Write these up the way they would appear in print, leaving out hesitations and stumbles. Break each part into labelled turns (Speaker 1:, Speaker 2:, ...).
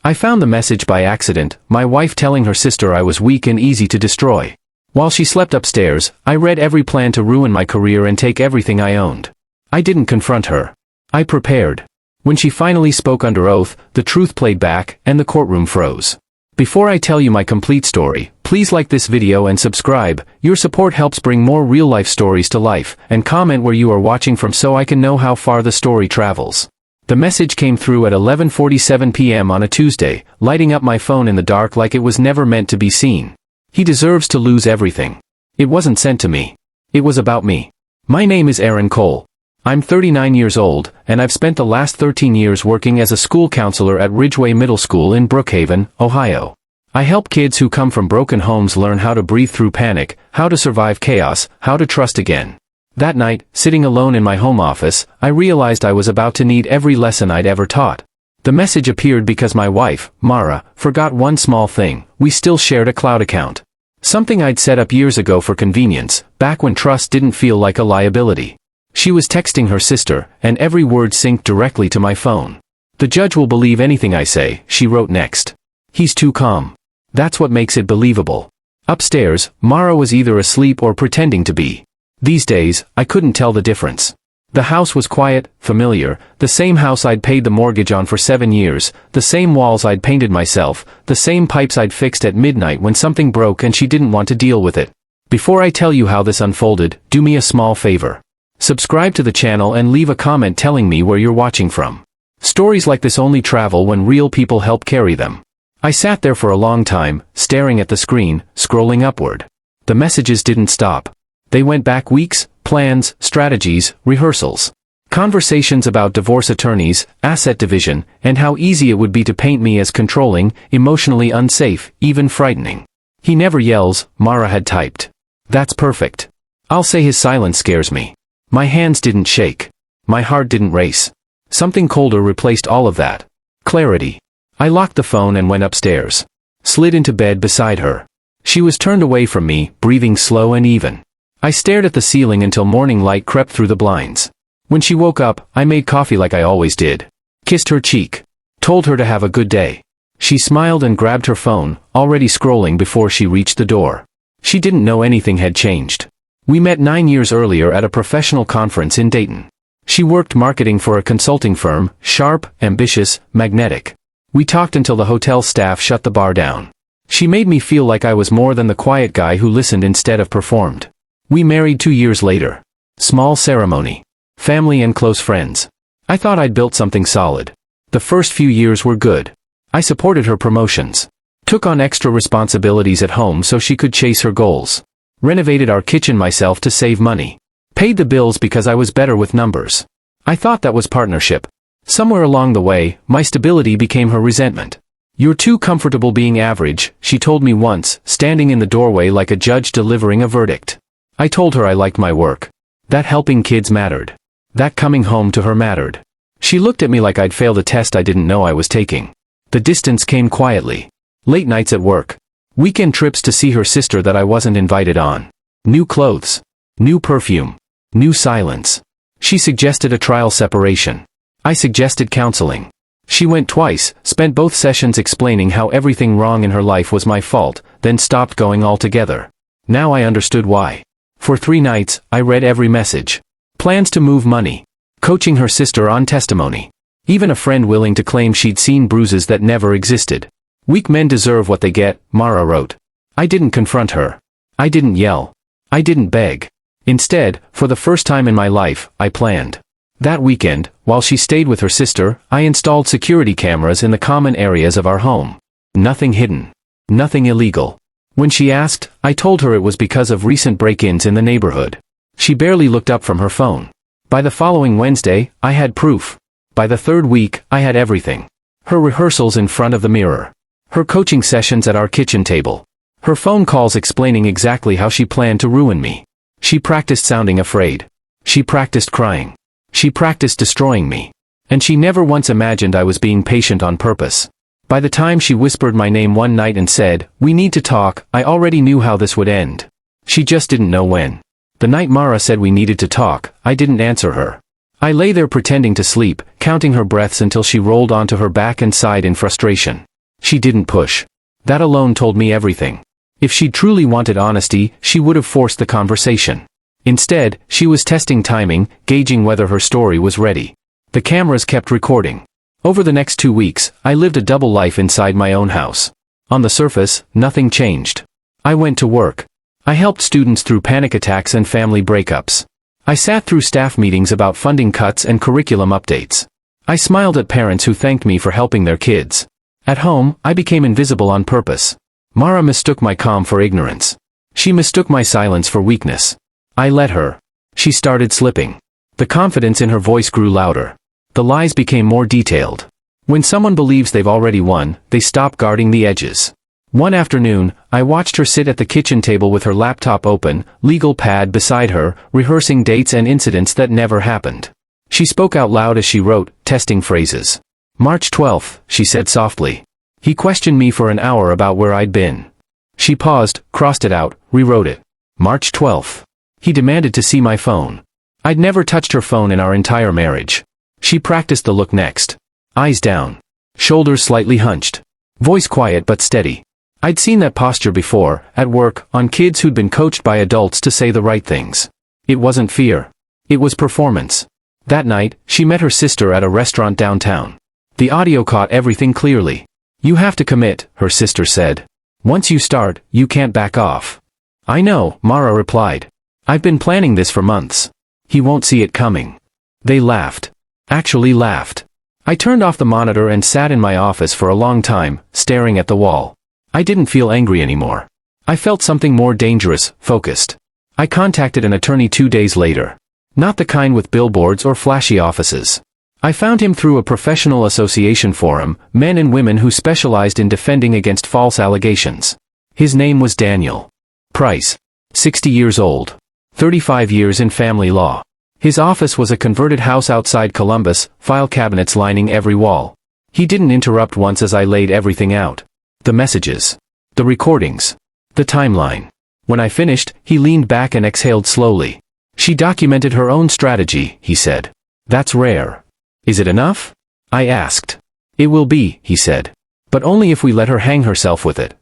Speaker 1: I found the message by accident, my wife telling her sister I was weak and easy to destroy. While she slept upstairs, I read every plan to ruin my career and take everything I owned. I didn't confront her. I prepared. When she finally spoke under oath, the truth played back, and the courtroom froze. Before I tell you my complete story, please like this video and subscribe. Your support helps bring more real-life stories to life, and comment where you are watching from so I can know how far the story travels. The message came through at 11:47 p.m. on a Tuesday, lighting up my phone in the dark like it was never meant to be seen. He deserves to lose everything. It wasn't sent to me. It was about me. My name is Aaron Cole. I'm 39 years old, and I've spent the last 13 years working as a school counselor at Ridgeway Middle School in Brookhaven, Ohio. I help kids who come from broken homes learn how to breathe through panic, how to survive chaos, how to trust again. That night, sitting alone in my home office, I realized I was about to need every lesson I'd ever taught. The message appeared because my wife, Mara, forgot one small thing: we still shared a cloud account. Something I'd set up years ago for convenience, back when trust didn't feel like a liability. She was texting her sister, and every word synced directly to my phone. "The judge will believe anything I say," she wrote next. "He's too calm. That's what makes it believable." Upstairs, Mara was either asleep or pretending to be. These days, I couldn't tell the difference. The house was quiet, familiar, the same house I'd paid the mortgage on for 7 years, the same walls I'd painted myself, the same pipes I'd fixed at midnight when something broke and she didn't want to deal with it. Before I tell you how this unfolded, do me a small favor. Subscribe to the channel and leave a comment telling me where you're watching from. Stories like this only travel when real people help carry them. I sat there for a long time, staring at the screen, scrolling upward. The messages didn't stop. They went back weeks: plans, strategies, rehearsals. Conversations about divorce attorneys, asset division, and how easy it would be to paint me as controlling, emotionally unsafe, even frightening. "He never yells," Mara had typed. "That's perfect. I'll say his silence scares me." My hands didn't shake. My heart didn't race. Something colder replaced all of that. Clarity. I locked the phone and went upstairs. Slid into bed beside her. She was turned away from me, breathing slow and even. I stared at the ceiling until morning light crept through the blinds. When she woke up, I made coffee like I always did. Kissed her cheek. Told her to have a good day. She smiled and grabbed her phone, already scrolling before she reached the door. She didn't know anything had changed. We met 9 years earlier at a professional conference in Dayton. She worked marketing for a consulting firm, sharp, ambitious, magnetic. We talked until the hotel staff shut the bar down. She made me feel like I was more than the quiet guy who listened instead of performed. We married 2 years later. Small ceremony. Family and close friends. I thought I'd built something solid. The first few years were good. I supported her promotions. Took on extra responsibilities at home so she could chase her goals. Renovated our kitchen myself to save money. Paid the bills because I was better with numbers. I thought that was partnership. Somewhere along the way, my stability became her resentment. "You're too comfortable being average," she told me once, standing in the doorway like a judge delivering a verdict. I told her I liked my work. That helping kids mattered. That coming home to her mattered. She looked at me like I'd failed a test I didn't know I was taking. The distance came quietly. Late nights at work. Weekend trips to see her sister that I wasn't invited on. New clothes. New perfume. New silence. She suggested a trial separation. I suggested counseling. She went twice, spent both sessions explaining how everything wrong in her life was my fault, then stopped going altogether. Now I understood why. For 3 nights, I read every message. Plans to move money. Coaching her sister on testimony. Even a friend willing to claim she'd seen bruises that never existed. "Weak men deserve what they get," Mara wrote. I didn't confront her. I didn't yell. I didn't beg. Instead, for the first time in my life, I planned. That weekend, while she stayed with her sister, I installed security cameras in the common areas of our home. Nothing hidden. Nothing illegal. When she asked, I told her it was because of recent break-ins in the neighborhood. She barely looked up from her phone. By the following Wednesday, I had proof. By the 3rd week, I had everything. Her rehearsals in front of the mirror. Her coaching sessions at our kitchen table. Her phone calls explaining exactly how she planned to ruin me. She practiced sounding afraid. She practiced crying. She practiced destroying me. And she never once imagined I was being patient on purpose. By the time she whispered my name one night and said, "We need to talk," I already knew how this would end. She just didn't know when. The night Mara said we needed to talk, I didn't answer her. I lay there pretending to sleep, counting her breaths until she rolled onto her back and sighed in frustration. She didn't push. That alone told me everything. If she truly wanted honesty, she would have forced the conversation. Instead, she was testing timing, gauging whether her story was ready. The cameras kept recording. Over the next 2 weeks, I lived a double life inside my own house. On the surface, nothing changed. I went to work. I helped students through panic attacks and family breakups. I sat through staff meetings about funding cuts and curriculum updates. I smiled at parents who thanked me for helping their kids. At home, I became invisible on purpose. Mara mistook my calm for ignorance. She mistook my silence for weakness. I let her. She started slipping. The confidence in her voice grew louder. The lies became more detailed. When someone believes they've already won, they stop guarding the edges. One afternoon, I watched her sit at the kitchen table with her laptop open, legal pad beside her, rehearsing dates and incidents that never happened. She spoke out loud as she wrote, testing phrases. March 12th, she said softly. He questioned me for an hour about where I'd been. She paused, crossed it out, rewrote it. March 12th. He demanded to see my phone. I'd never touched her phone in our entire marriage. She practiced the look next. Eyes down. Shoulders slightly hunched. Voice quiet but steady. I'd seen that posture before, at work, on kids who'd been coached by adults to say the right things. It wasn't fear. It was performance. That night, she met her sister at a restaurant downtown. The audio caught everything clearly. You have to commit, her sister said. Once you start, you can't back off. I know, Mara replied. I've been planning this for months. He won't see it coming. They laughed. Actually laughed. I turned off the monitor and sat in my office for a long time, staring at the wall. I didn't feel angry anymore. I felt something more dangerous, focused. I contacted an attorney 2 days later. Not the kind with billboards or flashy offices. I found him through a professional association forum, men and women who specialized in defending against false allegations. His name was Daniel Price. 60 years old. 35 years in family law. His office was a converted house outside Columbus, file cabinets lining every wall. He didn't interrupt once as I laid everything out. The messages. The recordings. The timeline. When I finished, he leaned back and exhaled slowly. She documented her own strategy, he said. That's rare. Is it enough? I asked. It will be, he said. But only if we let her hang herself with it.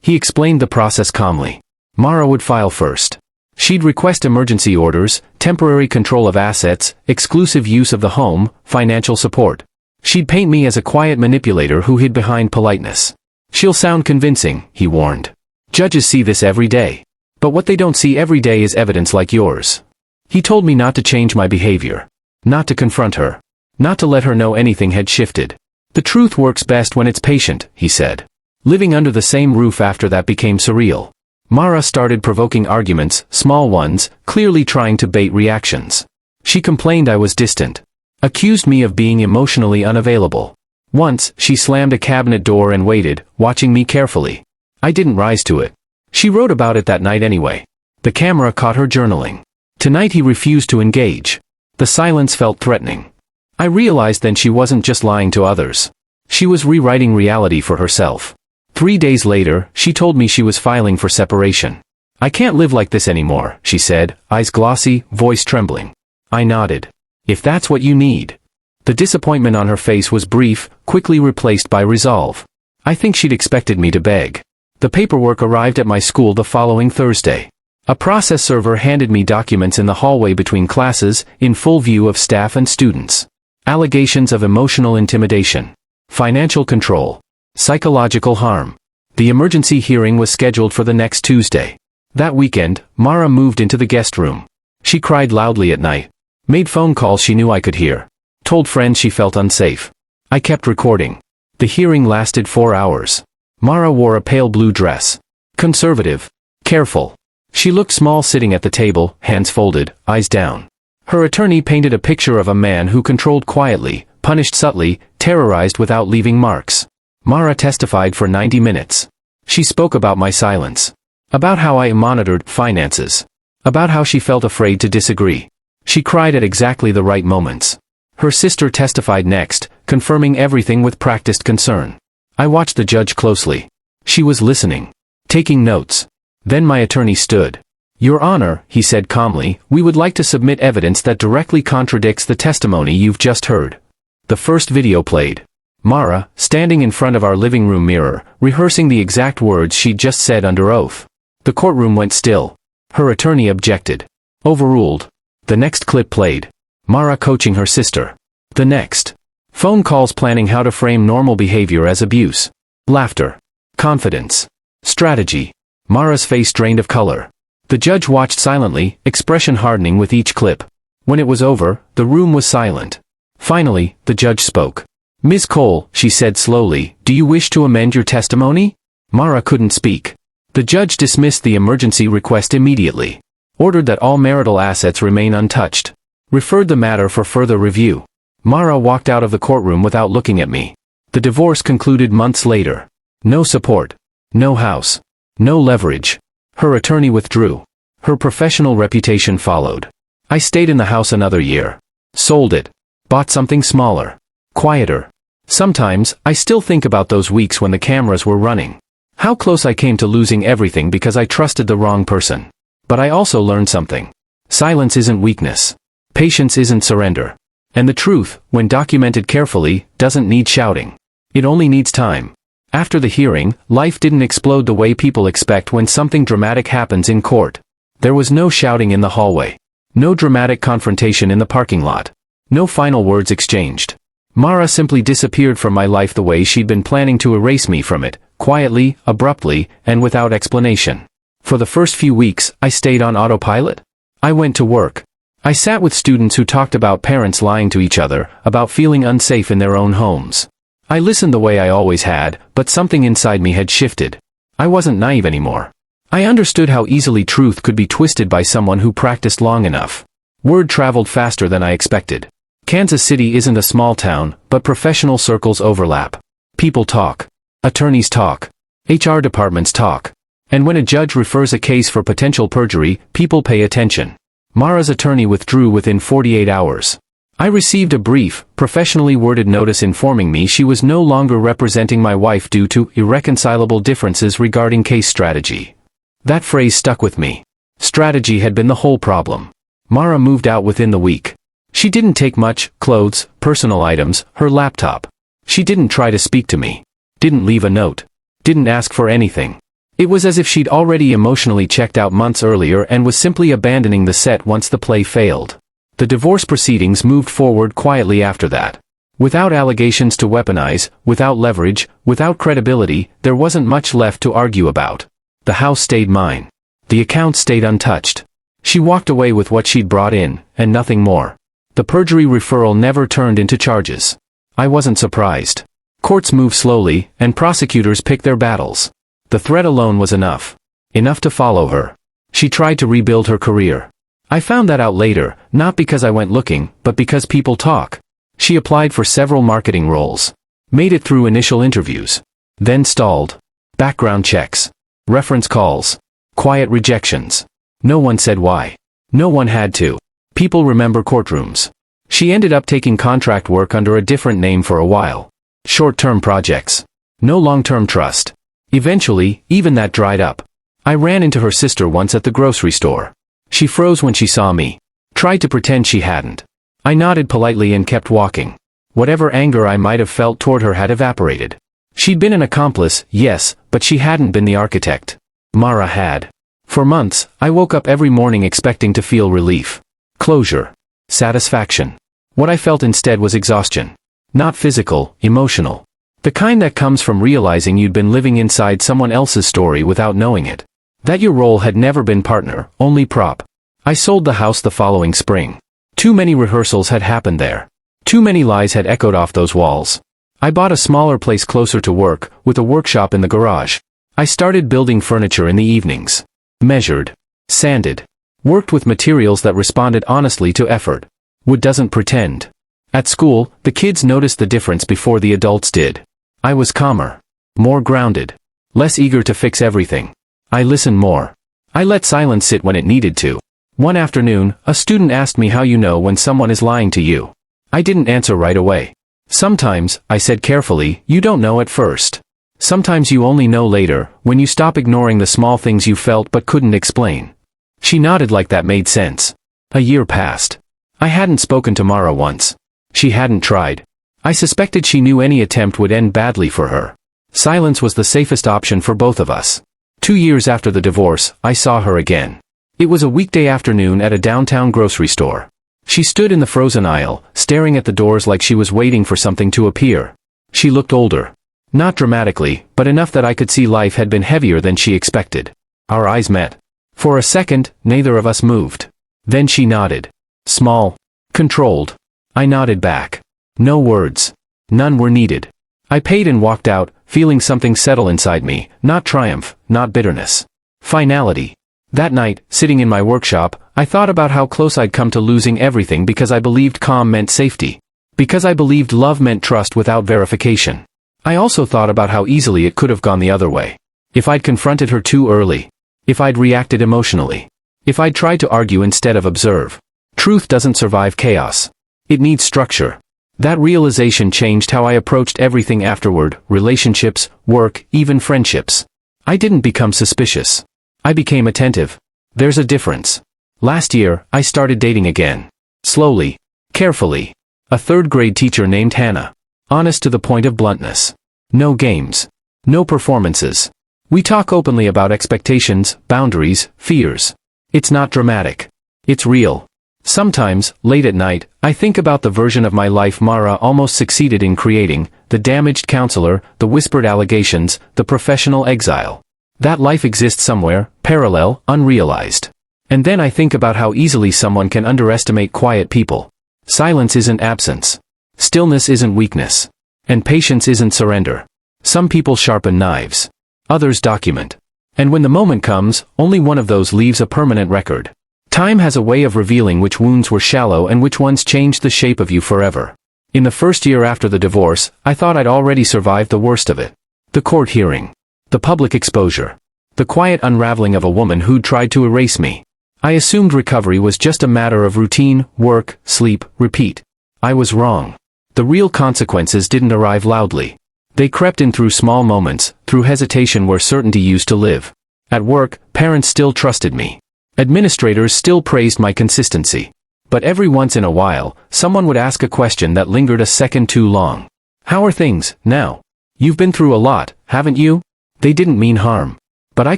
Speaker 1: He explained the process calmly. Mara would file first. She'd request emergency orders, temporary control of assets, exclusive use of the home, financial support. She'd paint me as a quiet manipulator who hid behind politeness. She'll sound convincing, he warned. Judges see this every day. But what they don't see every day is evidence like yours. He told me not to change my behavior. Not to confront her. Not to let her know anything had shifted. The truth works best when it's patient, he said. Living under the same roof after that became surreal. Mara started provoking arguments, small ones, clearly trying to bait reactions. She complained I was distant. Accused me of being emotionally unavailable. Once, she slammed a cabinet door and waited, watching me carefully. I didn't rise to it. She wrote about it that night anyway. The camera caught her journaling. Tonight he refused to engage. The silence felt threatening. I realized then she wasn't just lying to others. She was rewriting reality for herself. 3 days later, she told me she was filing for separation. I can't live like this anymore, she said, eyes glossy, voice trembling. I nodded. If that's what you need. The disappointment on her face was brief, quickly replaced by resolve. I think she'd expected me to beg. The paperwork arrived at my school the following Thursday. A process server handed me documents in the hallway between classes, in full view of staff and students. Allegations of emotional intimidation. Financial control. Psychological harm. The emergency hearing was scheduled for the next Tuesday. That weekend, Mara moved into the guest room. She cried loudly at night. Made phone calls she knew I could hear. Told friends she felt unsafe. I kept recording. The hearing lasted 4 hours. Mara wore a pale blue dress. Conservative. Careful. She looked small sitting at the table, hands folded, eyes down. Her attorney painted a picture of a man who controlled quietly, punished subtly, terrorized without leaving marks. Mara testified for 90 minutes. She spoke about my silence. About how I monitored finances. About how she felt afraid to disagree. She cried at exactly the right moments. Her sister testified next, confirming everything with practiced concern. I watched the judge closely. She was listening. Taking notes. Then my attorney stood. Your Honor, he said calmly, we would like to submit evidence that directly contradicts the testimony you've just heard. The first video played. Mara, standing in front of our living room mirror, rehearsing the exact words she'd just said under oath. The courtroom went still. Her attorney objected. Overruled. The next clip played. Mara coaching her sister. The next. Phone calls planning how to frame normal behavior as abuse. Laughter. Confidence. Strategy. Mara's face drained of color. The judge watched silently, expression hardening with each clip. When it was over, the room was silent. Finally, the judge spoke. "Ms. Cole," she said slowly, "do you wish to amend your testimony?" Mara couldn't speak. The judge dismissed the emergency request immediately. Ordered that all marital assets remain untouched. Referred the matter for further review. Mara walked out of the courtroom without looking at me. The divorce concluded months later. No support. No house. No leverage. Her attorney withdrew. Her professional reputation followed. I stayed in the house another year. Sold it. Bought something smaller. Quieter. Sometimes, I still think about those weeks when the cameras were running. How close I came to losing everything because I trusted the wrong person. But I also learned something. Silence isn't weakness. Patience isn't surrender. And the truth, when documented carefully, doesn't need shouting. It only needs time. After the hearing, life didn't explode the way people expect when something dramatic happens in court. There was no shouting in the hallway. No dramatic confrontation in the parking lot. No final words exchanged. Mara simply disappeared from my life the way she'd been planning to erase me from it, quietly, abruptly, and without explanation. For the first few weeks, I stayed on autopilot. I went to work. I sat with students who talked about parents lying to each other, about feeling unsafe in their own homes. I listened the way I always had, but something inside me had shifted. I wasn't naive anymore. I understood how easily truth could be twisted by someone who practiced long enough. Word traveled faster than I expected. Kansas City isn't a small town, but professional circles overlap. People talk. Attorneys talk. HR departments talk. And when a judge refers a case for potential perjury, people pay attention. Mara's attorney withdrew within 48 hours. I received a brief, professionally worded notice informing me she was no longer representing my wife due to irreconcilable differences regarding case strategy. That phrase stuck with me. Strategy had been the whole problem. Mara moved out within the week. She didn't take much: clothes, personal items, her laptop. She didn't try to speak to me. Didn't leave a note. Didn't ask for anything. It was as if she'd already emotionally checked out months earlier and was simply abandoning the set once the play failed. The divorce proceedings moved forward quietly after that. Without allegations to weaponize, without leverage, without credibility, there wasn't much left to argue about. The house stayed mine. The account stayed untouched. She walked away with what she'd brought in, and nothing more. The perjury referral never turned into charges. I wasn't surprised. Courts move slowly, and prosecutors pick their battles. The threat alone was enough. Enough to follow her. She tried to rebuild her career. I found that out later, not because I went looking, but because people talk. She applied for several marketing roles. Made it through initial interviews. Then stalled. Background checks. Reference calls. Quiet rejections. No one said why. No one had to. People remember courtrooms. She ended up taking contract work under a different name for a while. Short-term projects. No long-term trust. Eventually, even that dried up. I ran into her sister once at the grocery store. She froze when she saw me. Tried to pretend she hadn't. I nodded politely and kept walking. Whatever anger I might have felt toward her had evaporated. She'd been an accomplice, yes, but she hadn't been the architect. Mara had. For months, I woke up every morning expecting to feel relief. Closure. Satisfaction. What I felt instead was exhaustion. Not physical, emotional. The kind that comes from realizing you'd been living inside someone else's story without knowing it. That your role had never been partner, only prop. I sold the house the following spring. Too many rehearsals had happened there. Too many lies had echoed off those walls. I bought a smaller place closer to work, with a workshop in the garage. I started building furniture in the evenings. Measured. Sanded. Worked with materials that responded honestly to effort. Wood doesn't pretend. At school, the kids noticed the difference before the adults did. I was calmer. More grounded. Less eager to fix everything. I listened more. I let silence sit when it needed to. One afternoon, a student asked me how you know when someone is lying to you. I didn't answer right away. Sometimes, I said carefully, you don't know at first. Sometimes you only know later, when you stop ignoring the small things you felt but couldn't explain. She nodded like that made sense. A year passed. I hadn't spoken to Mara once. She hadn't tried. I suspected she knew any attempt would end badly for her. Silence was the safest option for both of us. 2 years after the divorce, I saw her again. It was a weekday afternoon at a downtown grocery store. She stood in the frozen aisle, staring at the doors like she was waiting for something to appear. She looked older. Not dramatically, but enough that I could see life had been heavier than she expected. Our eyes met. For a second, neither of us moved. Then she nodded. Small. Controlled. I nodded back. No words. None were needed. I paid and walked out, feeling something settle inside me, not triumph, not bitterness. Finality. That night, sitting in my workshop, I thought about how close I'd come to losing everything because I believed calm meant safety. Because I believed love meant trust without verification. I also thought about how easily it could have gone the other way. If I'd confronted her too early. If I'd reacted emotionally. If I'd tried to argue instead of observe. Truth doesn't survive chaos. It needs structure. That realization changed how I approached everything afterward, relationships, work, even friendships. I didn't become suspicious. I became attentive. There's a difference. Last year, I started dating again. Slowly. Carefully. A third-grade teacher named Hannah. Honest to the point of bluntness. No games. No performances. We talk openly about expectations, boundaries, fears. It's not dramatic. It's real. Sometimes, late at night, I think about the version of my life Mara almost succeeded in creating, the damaged counselor, the whispered allegations, the professional exile. That life exists somewhere, parallel, unrealized. And then I think about how easily someone can underestimate quiet people. Silence isn't absence. Stillness isn't weakness. And patience isn't surrender. Some people sharpen knives. Others document. And when the moment comes, only one of those leaves a permanent record. Time has a way of revealing which wounds were shallow and which ones changed the shape of you forever. In the first year after the divorce, I thought I'd already survived the worst of it. The court hearing. The public exposure. The quiet unraveling of a woman who'd tried to erase me. I assumed recovery was just a matter of routine, work, sleep, repeat. I was wrong. The real consequences didn't arrive loudly. They crept in through small moments, through hesitation where certainty used to live. At work, parents still trusted me. Administrators still praised my consistency. But every once in a while, someone would ask a question that lingered a second too long. How are things, now? You've been through a lot, haven't you? They didn't mean harm. But I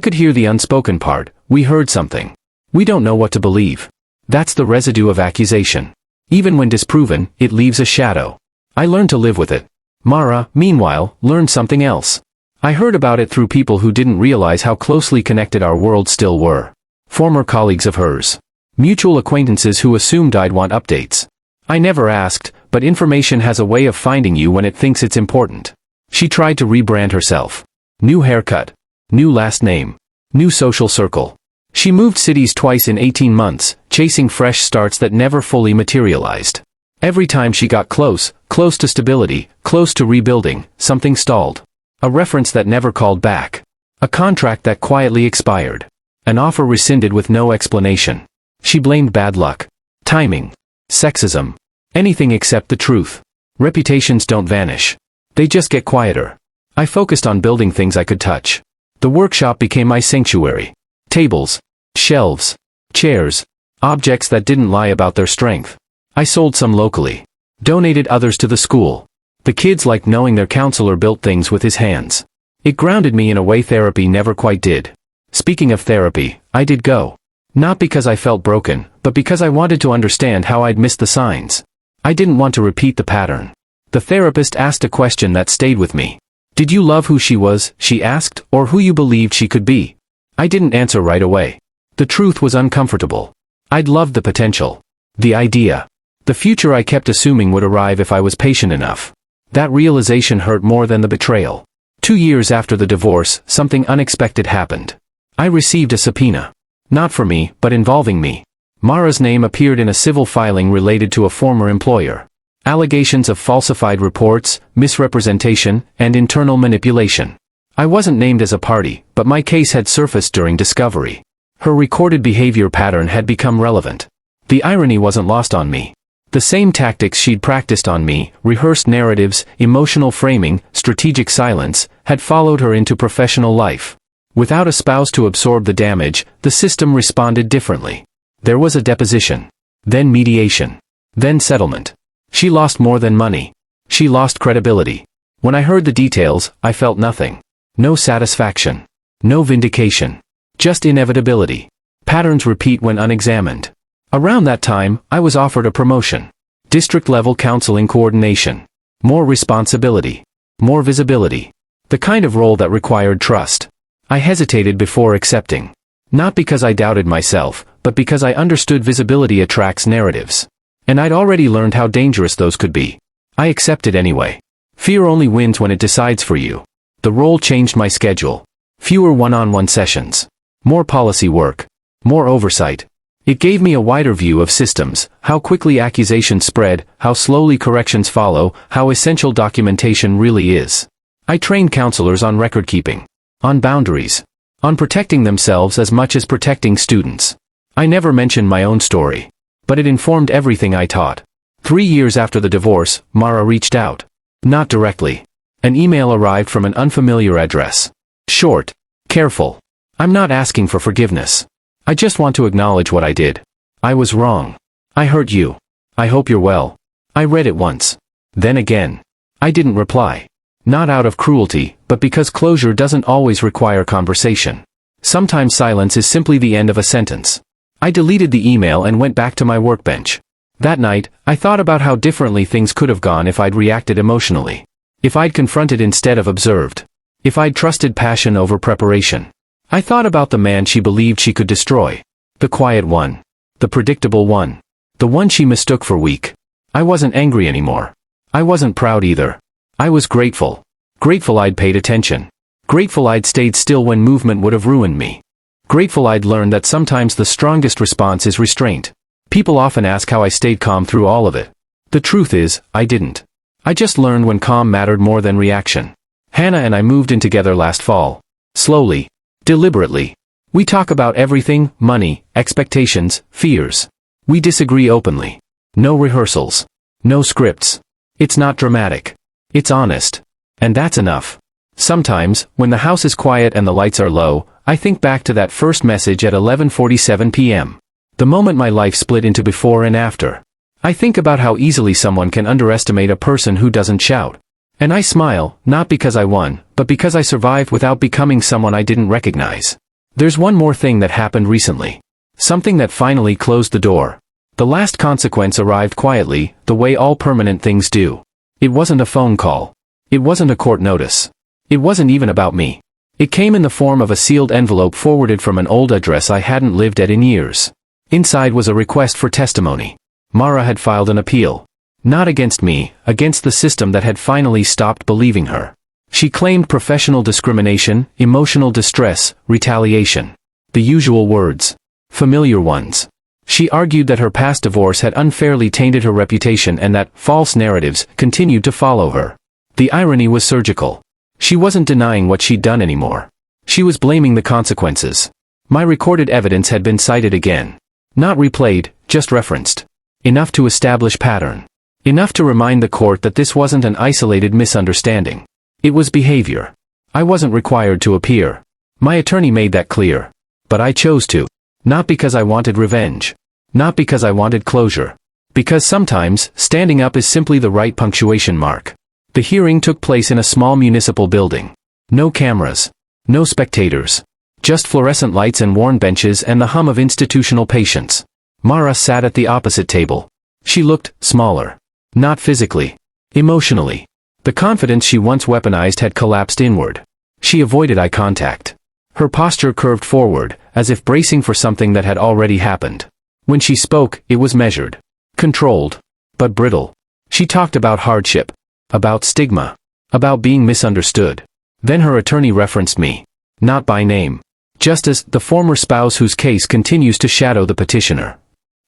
Speaker 1: could hear the unspoken part, we heard something. We don't know what to believe. That's the residue of accusation. Even when disproven, it leaves a shadow. I learned to live with it. Mara, meanwhile, learned something else. I heard about it through people who didn't realize how closely connected our worlds still were. Former colleagues of hers. Mutual acquaintances who assumed I'd want updates. I never asked, but information has a way of finding you when it thinks it's important. She tried to rebrand herself. New haircut. New last name. New social circle. She moved cities twice in 18 months, chasing fresh starts that never fully materialized. Every time she got close to stability, close to rebuilding, something stalled. A reference that never called back. A contract that quietly expired. An offer rescinded with no explanation. She blamed bad luck. Timing. Sexism. Anything except the truth. Reputations don't vanish. They just get quieter. I focused on building things I could touch. The workshop became my sanctuary. Tables. Shelves. Chairs. Objects that didn't lie about their strength. I sold some locally. Donated others to the school. The kids liked knowing their counselor built things with his hands. It grounded me in a way therapy never quite did. Speaking of therapy, I did go. Not because I felt broken, but because I wanted to understand how I'd missed the signs. I didn't want to repeat the pattern. The therapist asked a question that stayed with me. Did you love who she was, she asked, or who you believed she could be? I didn't answer right away. The truth was uncomfortable. I'd loved the potential. The idea. The future I kept assuming would arrive if I was patient enough. That realization hurt more than the betrayal. 2 years after the divorce, something unexpected happened. I received a subpoena. Not for me, but involving me. Mara's name appeared in a civil filing related to a former employer. Allegations of falsified reports, misrepresentation, and internal manipulation. I wasn't named as a party, but my case had surfaced during discovery. Her recorded behavior pattern had become relevant. The irony wasn't lost on me. The same tactics she'd practiced on me, rehearsed narratives, emotional framing, strategic silence, had followed her into professional life. Without a spouse to absorb the damage, the system responded differently. There was a deposition. Then mediation. Then settlement. She lost more than money. She lost credibility. When I heard the details, I felt nothing. No satisfaction. No vindication. Just inevitability. Patterns repeat when unexamined. Around that time, I was offered a promotion. District-level counseling coordination. More responsibility. More visibility. The kind of role that required trust. I hesitated before accepting. Not because I doubted myself, but because I understood visibility attracts narratives. And I'd already learned how dangerous those could be. I accepted anyway. Fear only wins when it decides for you. The role changed my schedule. Fewer one-on-one sessions. More policy work. More oversight. It gave me a wider view of systems, how quickly accusations spread, how slowly corrections follow, how essential documentation really is. I trained counselors on record-keeping. On boundaries. On protecting themselves as much as protecting students. I never mentioned my own story. But it informed everything I taught. 3 years after the divorce, Mara reached out. Not directly. An email arrived from an unfamiliar address. Short. Careful. I'm not asking for forgiveness. I just want to acknowledge what I did. I was wrong. I hurt you. I hope you're well. I read it once. Then again. I didn't reply. Not out of cruelty, but because closure doesn't always require conversation. Sometimes silence is simply the end of a sentence. I deleted the email and went back to my workbench. That night, I thought about how differently things could have gone if I'd reacted emotionally. If I'd confronted instead of observed. If I'd trusted passion over preparation. I thought about the man she believed she could destroy. The quiet one. The predictable one. The one she mistook for weak. I wasn't angry anymore. I wasn't proud either. I was grateful. Grateful I'd paid attention. Grateful I'd stayed still when movement would have ruined me. Grateful I'd learned that sometimes the strongest response is restraint. People often ask how I stayed calm through all of it. The truth is, I didn't. I just learned when calm mattered more than reaction. Hannah and I moved in together last fall. Slowly. Deliberately. We talk about everything, money, expectations, fears. We disagree openly. No rehearsals. No scripts. It's not dramatic. It's honest. And that's enough. Sometimes, when the house is quiet and the lights are low, I think back to that first message at 11:47 p.m. The moment my life split into before and after. I think about how easily someone can underestimate a person who doesn't shout. And I smile, not because I won, but because I survived without becoming someone I didn't recognize. There's one more thing that happened recently. Something that finally closed the door. The last consequence arrived quietly, the way all permanent things do. It wasn't a phone call. It wasn't a court notice. It wasn't even about me. It came in the form of a sealed envelope forwarded from an old address I hadn't lived at in years. Inside was a request for testimony. Mara had filed an appeal. Not against me, against the system that had finally stopped believing her. She claimed professional discrimination, emotional distress, retaliation. The usual words. Familiar ones. She argued that her past divorce had unfairly tainted her reputation and that false narratives continued to follow her. The irony was surgical. She wasn't denying what she'd done anymore. She was blaming the consequences. My recorded evidence had been cited again. Not replayed, just referenced. Enough to establish pattern. Enough to remind the court that this wasn't an isolated misunderstanding. It was behavior. I wasn't required to appear. My attorney made that clear. But I chose to. Not because I wanted revenge. Not because I wanted closure. Because sometimes, standing up is simply the right punctuation mark. The hearing took place in a small municipal building. No cameras. No spectators. Just fluorescent lights and worn benches and the hum of institutional patience. Mara sat at the opposite table. She looked smaller. Not physically. Emotionally. The confidence she once weaponized had collapsed inward. She avoided eye contact. Her posture curved forward, as if bracing for something that had already happened. When she spoke, it was measured. Controlled. But brittle. She talked about hardship. About stigma. About being misunderstood. Then her attorney referenced me. Not by name. Just as the former spouse whose case continues to shadow the petitioner.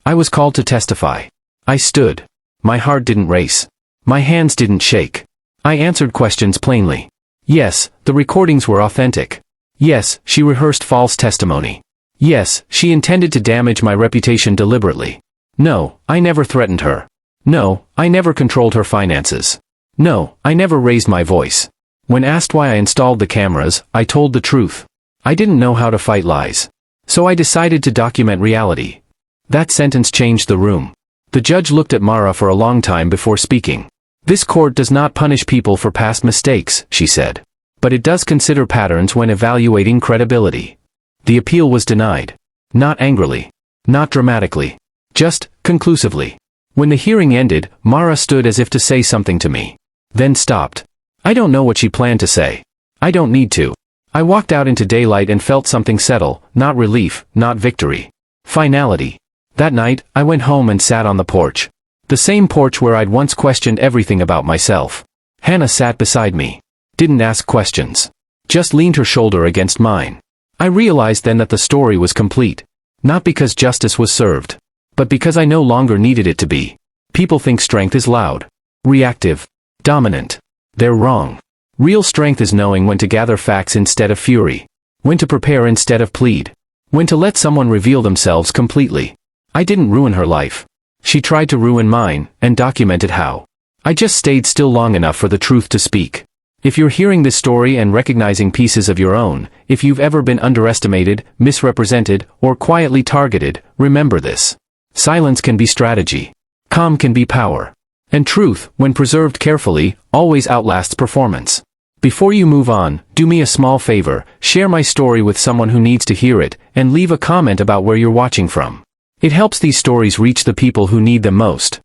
Speaker 1: I was called to testify. I stood. My heart didn't race. My hands didn't shake. I answered questions plainly. Yes, the recordings were authentic. Yes, she rehearsed false testimony. Yes, she intended to damage my reputation deliberately. No, I never threatened her. No, I never controlled her finances. No, I never raised my voice. When asked why I installed the cameras, I told the truth. I didn't know how to fight lies. So I decided to document reality. That sentence changed the room. The judge looked at Mara for a long time before speaking. This court does not punish people for past mistakes, she said. But it does consider patterns when evaluating credibility. The appeal was denied. Not angrily. Not dramatically. Just, conclusively. When the hearing ended, Mara stood as if to say something to me. Then stopped. I don't know what she planned to say. I don't need to. I walked out into daylight and felt something settle, not relief, not victory. Finality. That night, I went home and sat on the porch. The same porch where I'd once questioned everything about myself. Hannah sat beside me. Didn't ask questions. Just leaned her shoulder against mine. I realized then that the story was complete. Not because justice was served. But because I no longer needed it to be. People think strength is loud. Reactive. Dominant. They're wrong. Real strength is knowing when to gather facts instead of fury. When to prepare instead of plead. When to let someone reveal themselves completely. I didn't ruin her life. She tried to ruin mine, and documented how. I just stayed still long enough for the truth to speak. If you're hearing this story and recognizing pieces of your own, if you've ever been underestimated, misrepresented, or quietly targeted, remember this. Silence can be strategy. Calm can be power. And truth, when preserved carefully, always outlasts performance. Before you move on, do me a small favor, share my story with someone who needs to hear it, and leave a comment about where you're watching from. It helps these stories reach the people who need them most.